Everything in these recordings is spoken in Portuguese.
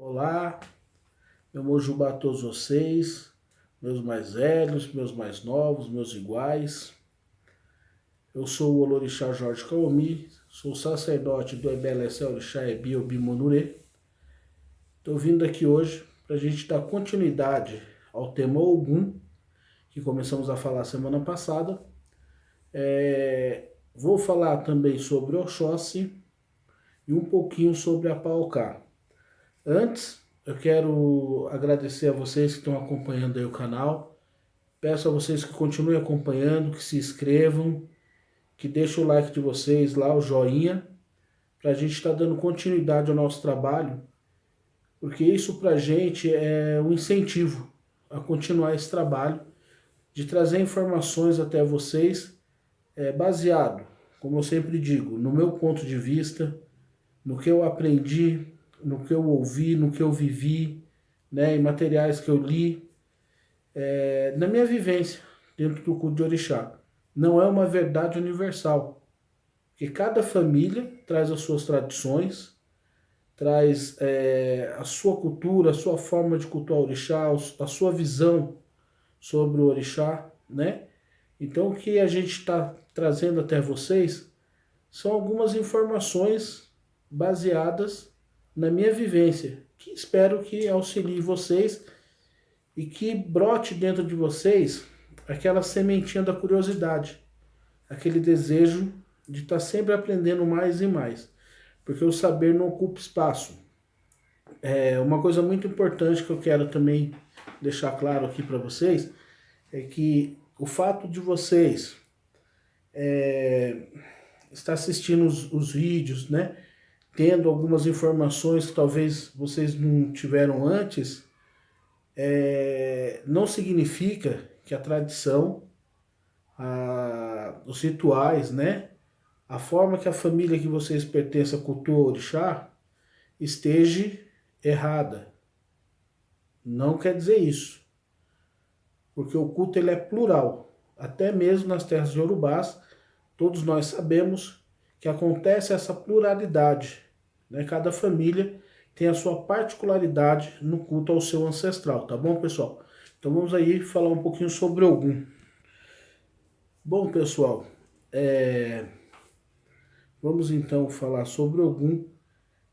Olá, meu Mojubá a todos vocês, meus mais velhos, meus mais novos, meus iguais. Eu sou o Olorixá Jorge Kaomi, sou sacerdote do Ebelece Orixá Ebi Obi Monure. Estou vindo aqui hoje para a gente dar continuidade ao tema Ogum, que começamos a falar semana passada. Vou falar também sobre Oxóssi e um pouquinho sobre a Paucá. Antes, eu quero agradecer a vocês que estão acompanhando aí o canal. Peço a vocês que continuem acompanhando, que se inscrevam, que deixem o like de vocês lá, o joinha, para a gente estar dando continuidade ao nosso trabalho, porque isso para a gente é um incentivo a continuar esse trabalho, de trazer informações até vocês, baseado, como eu sempre digo, no meu ponto de vista, no que eu aprendi, no que eu ouvi, no que eu vivi, né, em materiais que eu li, na minha vivência dentro do culto de orixá. Não é uma verdade universal, porque cada família traz as suas tradições, traz a sua cultura, a sua forma de cultuar o orixá, a sua visão sobre o orixá, né? Então o que a gente está trazendo até vocês são algumas informações baseadas na minha vivência, que espero que auxilie vocês e que brote dentro de vocês aquela sementinha da curiosidade, aquele desejo de estar sempre aprendendo mais e mais, porque o saber não ocupa espaço. Uma coisa muito importante que eu quero também deixar claro aqui para vocês é que o fato de vocês estar assistindo os vídeos, né, tendo algumas informações que talvez vocês não tiveram antes, não significa que a tradição, os rituais, né, a forma que a família que vocês pertencem cultua o orixá esteja errada. Não quer dizer isso, porque o culto ele é plural. Até mesmo nas terras iorubás, todos nós sabemos que acontece essa pluralidade, né? Cada família tem a sua particularidade no culto ao seu ancestral, tá bom, pessoal? Então vamos aí falar um pouquinho sobre Ogum. Bom, pessoal, vamos então falar sobre Ogum.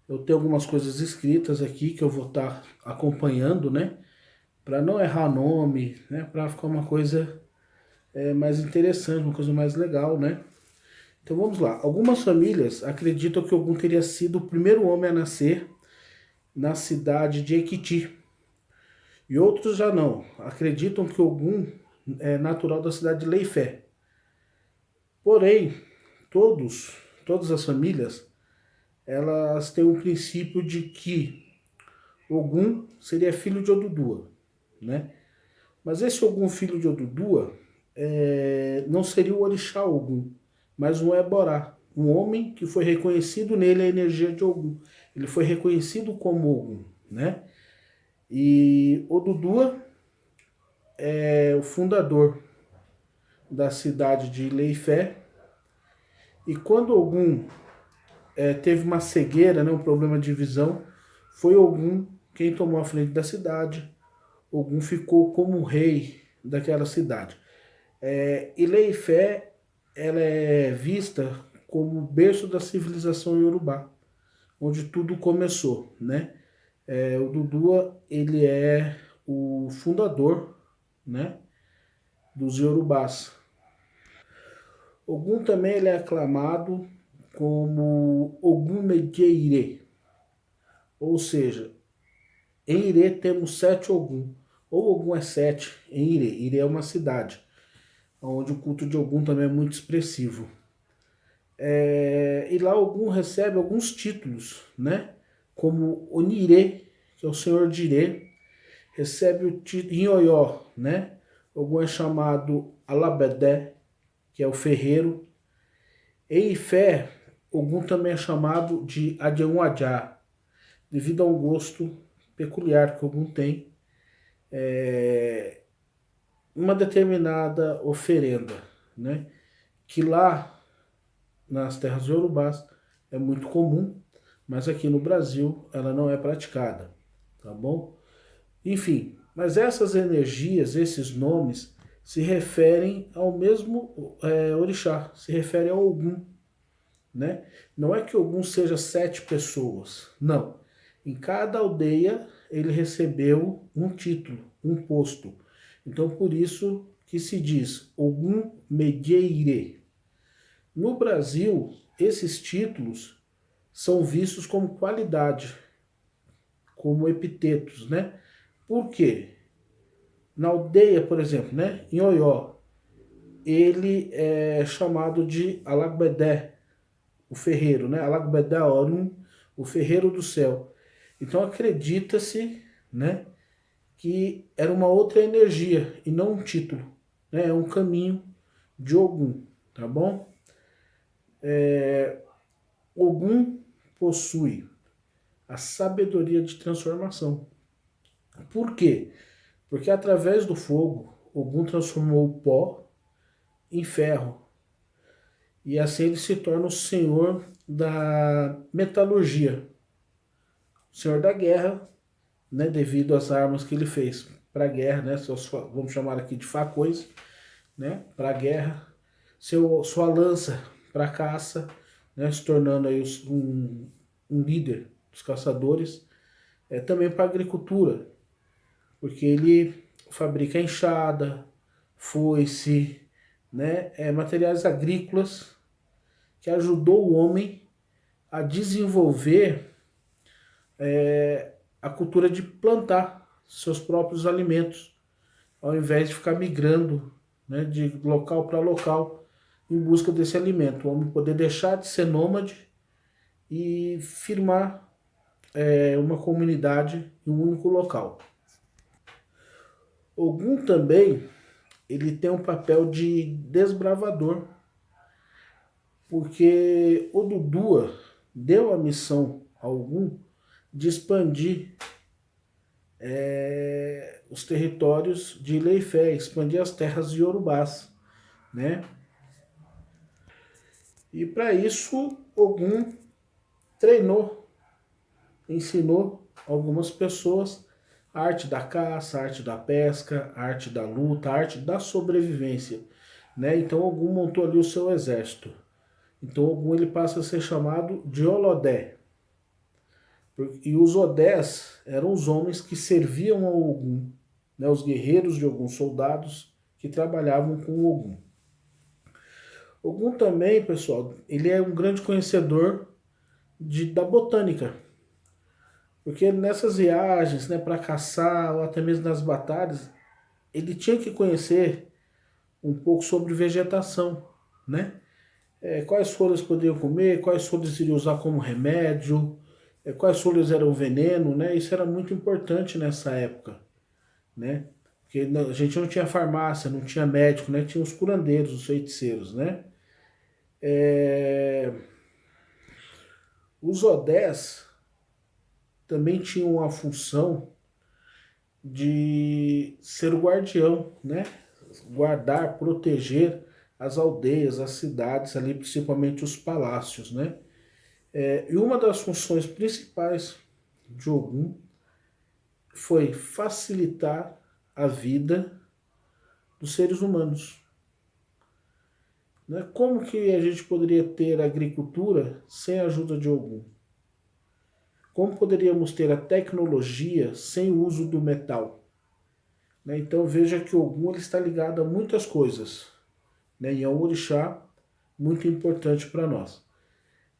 Eu tenho algumas coisas escritas aqui que eu vou estar acompanhando, né? Para não errar nome, né? Para ficar uma coisa mais interessante, uma coisa mais legal, né? Então vamos lá. Algumas famílias acreditam que Ogum teria sido o primeiro homem a nascer na cidade de Equiti. E outros já não. Acreditam que Ogum é natural da cidade de Leifé. Porém, todas as famílias, elas têm um princípio de que Ogum seria filho de Odudua, né? Mas esse Ogum filho de Odudua não seria o orixá Ogum, mas um Eborá, um homem que foi reconhecido nele a energia de Ogum. Ele foi reconhecido como Ogum, né? E Odudua é o fundador da cidade de Leifé. E quando Ogum teve uma cegueira, né, um problema de visão, foi Ogum quem tomou a frente da cidade. Ogum ficou como rei daquela cidade. E Leifé, ela é vista como o berço da civilização iorubá, onde tudo começou, né? O Dudua, ele é o fundador, né, dos iorubás. Ogum também ele é aclamado como Ogum Medjeire, ou seja, em Irê temos 7 Ogum, ou Ogum é 7 em Irê. Irê é uma cidade, onde o culto de Ogum também é muito expressivo. E lá Ogum recebe alguns títulos, né? Como Onirê, que é o senhor de Irê, recebe o título Inhoió, né? Ogum é chamado Alabedé, que é o ferreiro. Em Ifé, Ogum também é chamado de Adjeunadjá, devido ao gosto peculiar que Ogum tem uma determinada oferenda, né? Que lá nas terras iorubás é muito comum, mas aqui no Brasil ela não é praticada. tá bom? Enfim, mas essas energias, esses nomes, se referem ao mesmo orixá, se referem ao Ogum, né? Não é que Ogum seja 7 pessoas, não. Em cada aldeia ele recebeu um título, um posto. Então por isso que se diz Ogum Medieire. No Brasil, esses títulos são vistos como qualidade, como epitetos, né? Por quê? Na aldeia, por exemplo, né, em Oió, ele é chamado de Alagbedé, o ferreiro, né? Alagbedé Orum, o ferreiro do céu. Então acredita-se, né, que era uma outra energia e não um título, né? É um caminho de Ogum, tá bom? Ogum possui a sabedoria de transformação. Por quê? Porque através do fogo, Ogum transformou o pó em ferro. E assim ele se torna o senhor da metalurgia, o senhor da guerra, né, devido às armas que ele fez para a guerra, né, vamos chamar aqui de facões, né, para a guerra, sua lança para a caça, né, se tornando aí um líder dos caçadores, também para a agricultura, porque ele fabrica enxada, foice, né, materiais agrícolas que ajudou o homem a desenvolver a cultura de plantar seus próprios alimentos, ao invés de ficar migrando, né, de local para local em busca desse alimento. O homem poder deixar de ser nômade e firmar uma comunidade em um único local. Ogum também ele tem um papel de desbravador, porque o Dudua deu a missão a Ogum de expandir os territórios de Ilha-Ifé, expandir as terras de Yorubás, né? E para isso, Ogum treinou, ensinou algumas pessoas a arte da caça, a arte da pesca, a arte da luta, a arte da sobrevivência, né? Então Ogum montou ali o seu exército. Então Ogum ele passa a ser chamado de Olodé. E os Odés eram os homens que serviam ao Ogum, né? Os guerreiros de Ogum, soldados que trabalhavam com o Ogum. Ogum também, pessoal, ele é um grande conhecedor da botânica. Porque nessas viagens, né, para caçar ou até mesmo nas batalhas, ele tinha que conhecer um pouco sobre vegetação, né? Quais folhas poderiam comer, quais folhas iriam usar como remédio, quais folhas eram veneno, né? Isso era muito importante nessa época, né? Porque a gente não tinha farmácia, não tinha médico, né? Tinha os curandeiros, os feiticeiros, né? Os odés também tinham a função de ser o guardião, né? Guardar, proteger as aldeias, as cidades ali, principalmente os palácios, né? E uma das funções principais de Ogum foi facilitar a vida dos seres humanos. Né? Como que a gente poderia ter agricultura sem a ajuda de Ogum? Como poderíamos ter a tecnologia sem o uso do metal? Né? Então veja que Ogum ele está ligado a muitas coisas, né? E é um orixá muito importante para nós.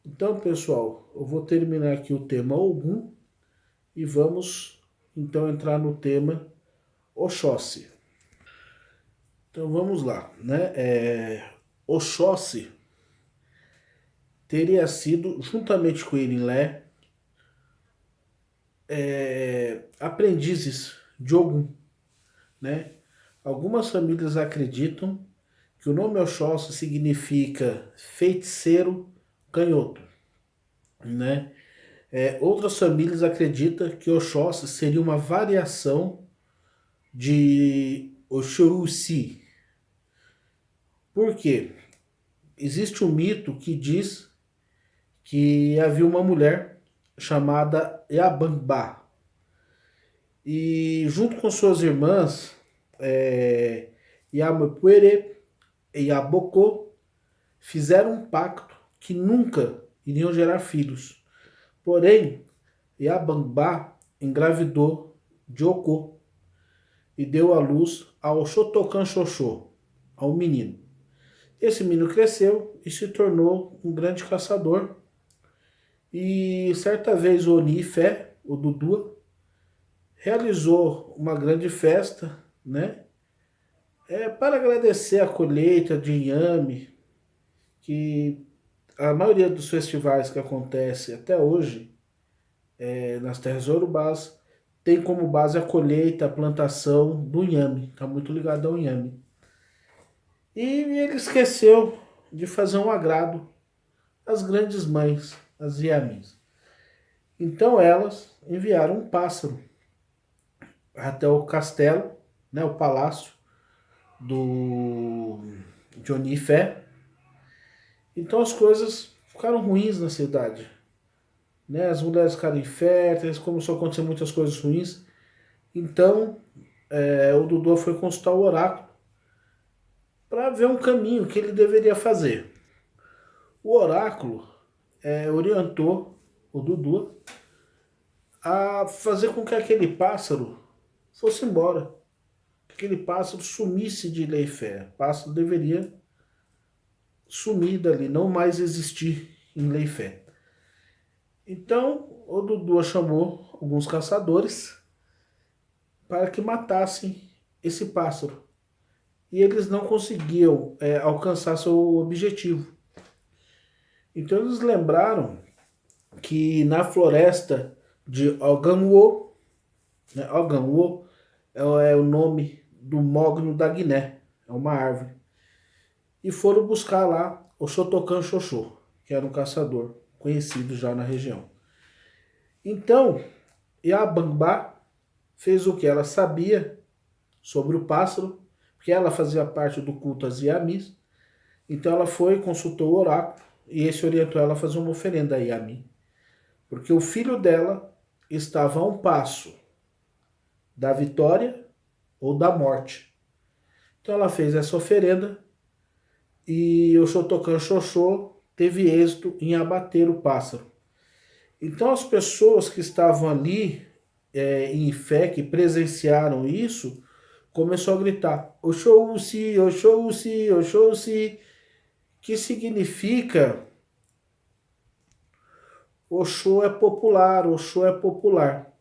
Então, pessoal, eu vou terminar aqui o tema Ogum e vamos então entrar no tema Oxóssi. Então vamos lá, né? Oxóssi teria sido, juntamente com Irinlé, aprendizes de Ogum, né? Algumas famílias acreditam que o nome Oxóssi significa feiticeiro canhoto, né? Outras famílias acreditam que Oxóssi seria uma variação de Oxóssi. Por quê? Existe um mito que diz que havia uma mulher chamada Yabambá, e junto com suas irmãs, Yamapuere e Yaboko, fizeram um pacto que nunca iriam gerar filhos. Porém, Yabangba engravidou de Oko e deu à luz ao Shotokan Xoxô, ao menino. Esse menino cresceu e se tornou um grande caçador. E certa vez o Oni Fé, o Dudu, realizou uma grande festa, né? Para agradecer a colheita de inhame, que a maioria dos festivais que acontece até hoje nas terras urubás tem como base a colheita, a plantação do inhame, está muito ligado ao inhame. E ele esqueceu de fazer um agrado às grandes mães, as Yamis. Então elas enviaram um pássaro até o castelo, né, o palácio do Johnny Fé. Então as coisas ficaram ruins na cidade. Né? As mulheres ficaram inférteis, começou a acontecer muitas coisas ruins. Então o Dudu foi consultar o oráculo para ver um caminho que ele deveria fazer. O oráculo orientou o Dudu a fazer com que aquele pássaro fosse embora. Que aquele pássaro sumisse de Leifé. O pássaro deveria sumir dali, não mais existir em Leifé. Então, o Dudu chamou alguns caçadores para que matassem esse pássaro. E eles não conseguiam alcançar seu objetivo. Então eles lembraram que na floresta de Oganwo, né, Oganwo é o nome do mogno da Guiné, é uma árvore. E foram buscar lá o Shotokan Xoxô, que era um caçador conhecido já na região. Então, Yabangba fez o que? Ela sabia sobre o pássaro, porque ela fazia parte do culto às Yamis. Então ela foi, consultou o oráculo, e esse orientou ela a fazer uma oferenda a Yami. Porque o filho dela estava a um passo da vitória ou da morte. Então ela fez essa oferenda e o Shotokan Xoxô teve êxito em abater o pássaro. Então as pessoas que estavam ali em fé, que presenciaram isso, começou a gritar Oxóssi, Oxóssi, Oxóssi, que significa Oxô é popular, Oxô é popular.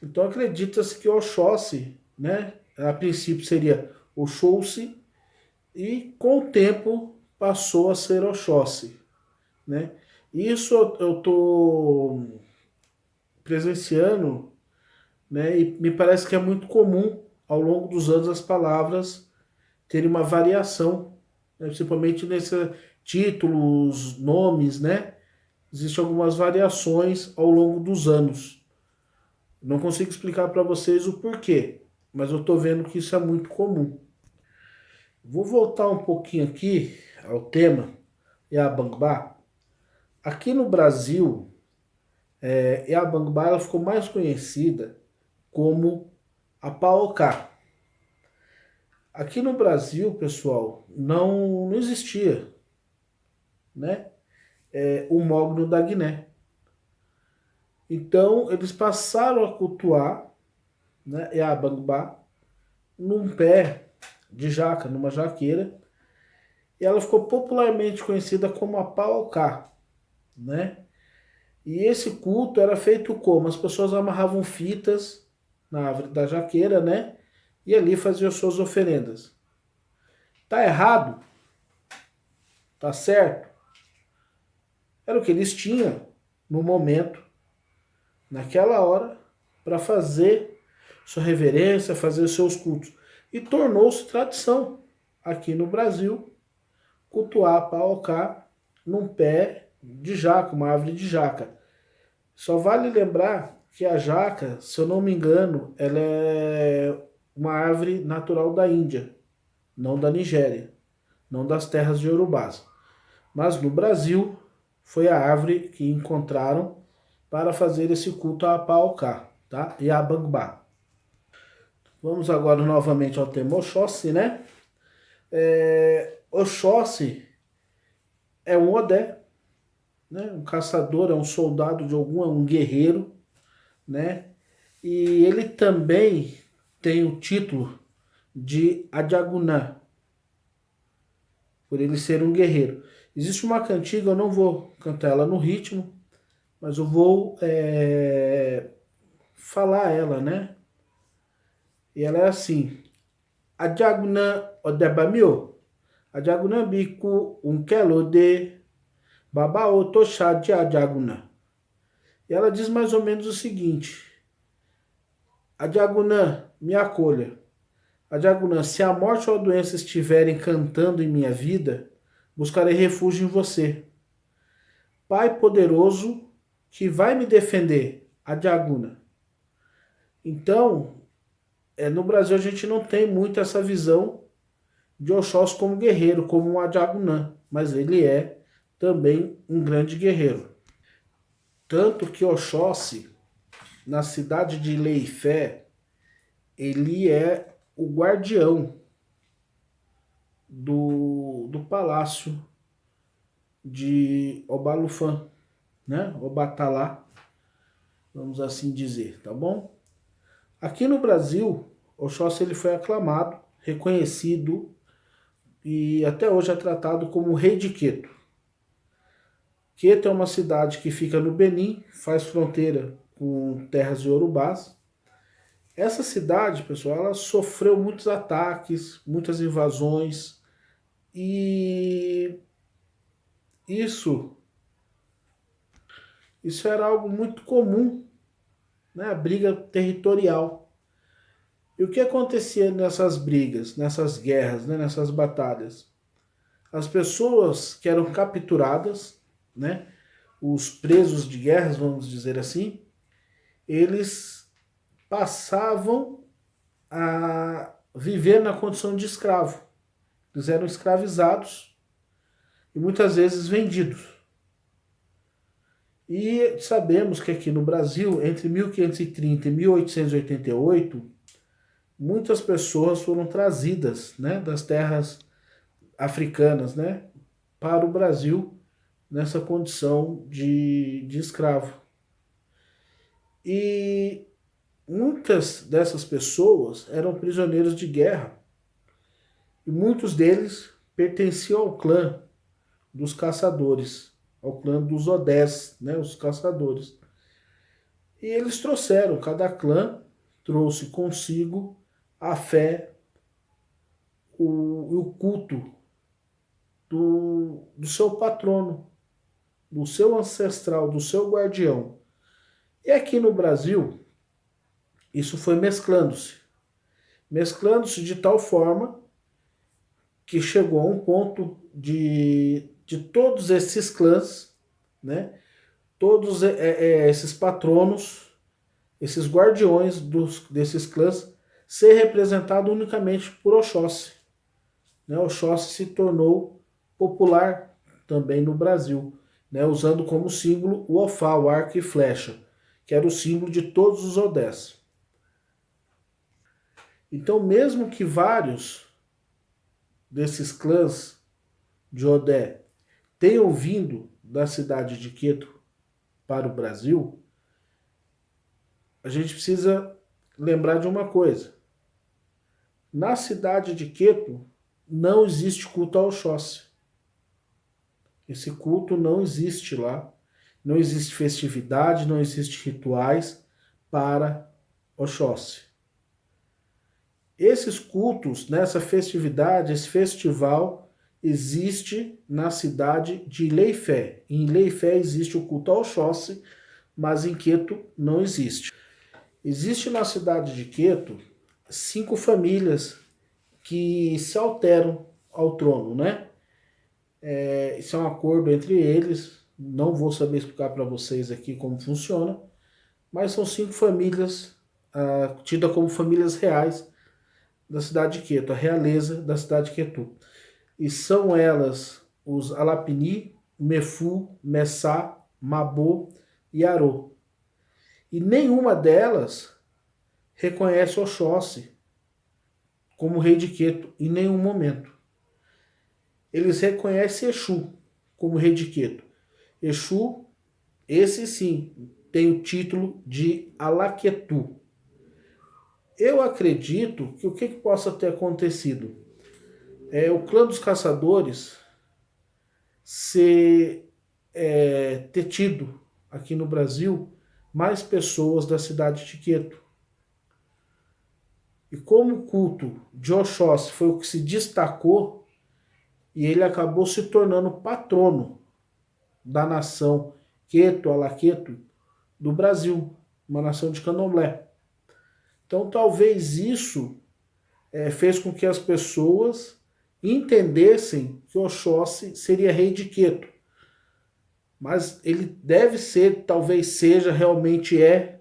Então acredita-se que Oxóssi, né, a princípio seria Oxóssi, e com o tempo passou a ser Oxóssi, né? Isso eu estou presenciando, né, e me parece que é muito comum ao longo dos anos as palavras terem uma variação, né, principalmente nesses títulos, nomes, né? Existem algumas variações ao longo dos anos. Não consigo explicar para vocês o porquê, mas eu estou vendo que isso é muito comum. Vou voltar um pouquinho aqui ao tema Yabangba. Aqui no Brasil, Yabangba ela ficou mais conhecida como a Paocá. Aqui no Brasil, pessoal, não existia, né, o mogno da Guiné. Então, eles passaram a cultuar, né, Yabangba num pé de jaca, numa jaqueira, e ela ficou popularmente conhecida como a Paocá, né? E esse culto era feito como? As pessoas amarravam fitas na árvore da jaqueira, né? E ali faziam suas oferendas. Tá errado? Tá certo? Era o que eles tinham no momento, naquela hora, para fazer sua reverência, fazer seus cultos. E tornou-se tradição aqui no Brasil cultuar a Paocá num pé de jaca, uma árvore de jaca. Só vale lembrar que a jaca, se eu não me engano, ela é uma árvore natural da Índia, não da Nigéria, não das terras de Yorubás. Mas no Brasil foi a árvore que encontraram para fazer esse culto a Paocá, tá? E a Yabangba. Vamos agora novamente ao tema Oxóssi, né? Oxóssi é um Odé, né? Um caçador, é um soldado de algum, é um guerreiro, né? E ele também tem o título de Adiagunã, por ele ser um guerreiro. Existe uma cantiga, eu não vou cantar ela no ritmo, mas eu vou falar ela, né? E ela é assim: Adiagunã Odebamio, Adiagunã Biku Unkelode, Babao Toshá de Adiagunã. E ela diz mais ou menos o seguinte: Adiagunã, me acolha. Adiagunã, se a morte ou a doença estiverem cantando em minha vida, buscarei refúgio em você. Pai poderoso que vai me defender, Adiaguna. Então, no Brasil a gente não tem muito essa visão de Oxóssi como guerreiro, como um Adiagunã, mas ele é também um grande guerreiro. Tanto que Oxóssi, na cidade de Leifé, ele é o guardião do palácio de Obalufã, né? Obatalá, vamos assim dizer, tá bom? Aqui no Brasil, Oxóssi ele foi aclamado, reconhecido e até hoje é tratado como o rei de Queto. Queto é uma cidade que fica no Benin, faz fronteira com terras iorubás. Essa cidade, pessoal, ela sofreu muitos ataques, muitas invasões e isso, isso era algo muito comum, né? A briga territorial. E o que acontecia nessas brigas, nessas guerras, né? Nessas batalhas? As pessoas que eram capturadas, né? Os presos de guerras, vamos dizer assim, eles passavam a viver na condição de escravo. Eles eram escravizados e muitas vezes vendidos. E sabemos que aqui no Brasil, entre 1530 e 1888, muitas pessoas foram trazidas, né, das terras africanas, né, para o Brasil nessa condição de escravo. E muitas dessas pessoas eram prisioneiros de guerra e muitos deles pertenciam ao clã dos caçadores, ao clã dos Odés, né, os caçadores. E eles trouxeram, cada clã trouxe consigo a fé, o culto do seu patrono, do seu ancestral, do seu guardião. E aqui no Brasil, isso foi mesclando-se de tal forma que chegou a um ponto de todos esses clãs, né? Todos esses patronos, esses guardiões desses clãs, ser representado unicamente por Oxóssi. Né? Oxóssi se tornou popular também no Brasil, né? Usando como símbolo o ofá, o arco e flecha, que era o símbolo de todos os Odés. Então, mesmo que vários desses clãs de Odé tenham vindo da cidade de Queto para o Brasil, a gente precisa lembrar de uma coisa. Na cidade de Queto não existe culto a Oxóssi. Esse culto não existe lá. Não existe festividade, não existe rituais para Oxóssi. Esses cultos, nessa festividade, esse festival existe na cidade de Leifé. Em Leifé existe o culto a Oxóssi, mas em Queto não existe. Existe na cidade de Queto 5 famílias que se alteram ao trono, né? Isso é um acordo entre eles, não vou saber explicar para vocês aqui como funciona, mas são 5 famílias tidas como famílias reais da cidade de Queto, a realeza da cidade de Quetu. E são elas os Alapini, Mefu, Messá, Mabô e Arô. E nenhuma delas reconhece Oxóssi como rei de Queto em nenhum momento. Eles reconhecem Exu como rei de Queto. Exu, esse sim, tem o título de Alaquetu. Eu acredito que o que possa ter acontecido é o clã dos caçadores ter tido aqui no Brasil mais pessoas da cidade de Queto. E como o culto de Oxóssi foi o que se destacou, e ele acabou se tornando patrono da nação Queto, Alaqueto, do Brasil, uma nação de candomblé. Então talvez isso fez com que as pessoas entendessem que Oxóssi seria rei de Queto. Mas ele deve ser, talvez seja, realmente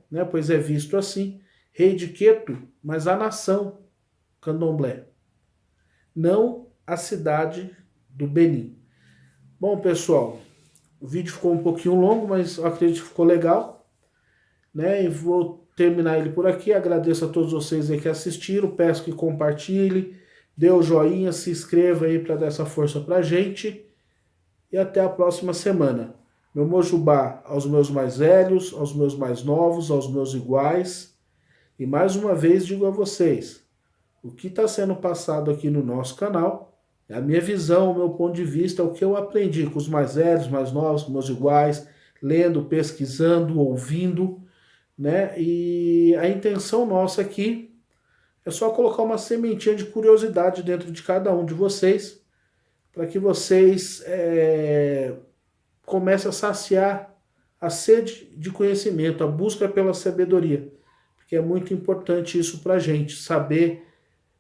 né, pois é visto assim, rei de Queto, mas a nação candomblé, não a cidade do Benim. Bom, pessoal, o vídeo ficou um pouquinho longo, mas eu acredito que ficou legal, né? E vou terminar ele por aqui. Agradeço a todos vocês aí que assistiram, peço que compartilhe, dê o joinha, se inscreva aí para dar essa força pra gente, e até a próxima semana. Meu mojubá aos meus mais velhos, aos meus mais novos, aos meus iguais. E mais uma vez digo a vocês, o que está sendo passado aqui no nosso canal é a minha visão, o meu ponto de vista, é o que eu aprendi com os mais velhos, mais novos, meus iguais, lendo, pesquisando, ouvindo, né? E a intenção nossa aqui é só colocar uma sementinha de curiosidade dentro de cada um de vocês, para que vocês comecem a saciar a sede de conhecimento, a busca pela sabedoria, porque é muito importante isso para a gente, saber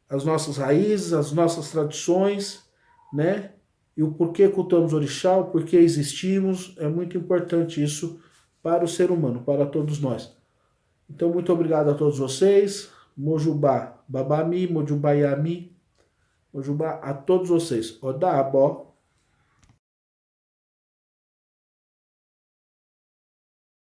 as nossas raízes, as nossas tradições, né? E o porquê cultuamos orixá, o porquê existimos, é muito importante isso para o ser humano, para todos nós. Então, muito obrigado a todos vocês. Mojubá, Babami, Mojubá Yami, Mojubá a todos vocês. Odabó.